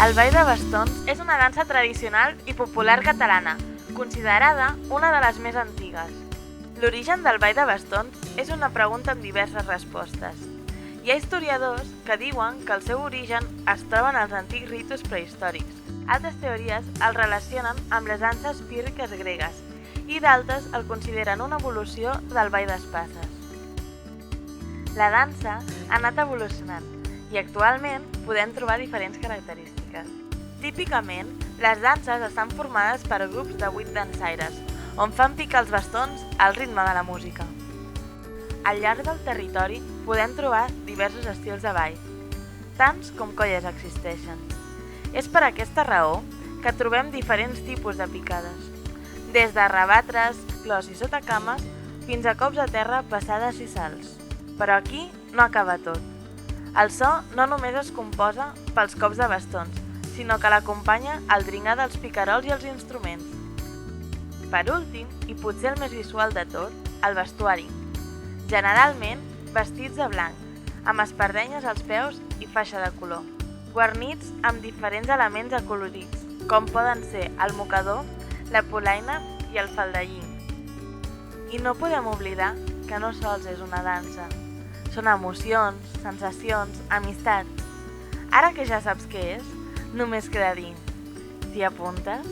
El ball de bastons és una dansa tradicional i popular catalana, considerada una de les més antigues. L'origen del ball de bastons és una pregunta amb diverses respostes. Hi ha historiadors que diuen que el seu origen es troba en els antics ritus prehistòrics. Altres teories el relacionen amb les danses pírriques gregues i d'altres el consideren una evolució del ball d'espases. La dansa ha anat evolucionant i actualment podem trobar diferents característiques. Típicament, les danses estan formades per grups de 8 dansaires, on fan picar els bastons al ritme de la música. Al llarg del territori podem trobar diversos estils de ball, tants com colles existeixen. És per aquesta raó que trobem diferents tipus de picades, des de rebatres, clos i sotacames, fins a cops a terra, passades i salts. Però aquí no acaba tot. El so no només es composa pels cops de bastons, sinó que l'acompanya el dringar dels picarols i els instruments. Per últim, i potser el més visual de tot, el vestuari. Generalment, vestits de blanc, amb espardenyes als peus i faixa de color, guarnits amb diferents elements acolorits, com poden ser el mocador, la polaina i el faldellín. I no podem oblidar que no sols és una dansa. Són emocions, sensacions, amistat. Ara que ja saps què és, només queda dir, t'hi apuntes?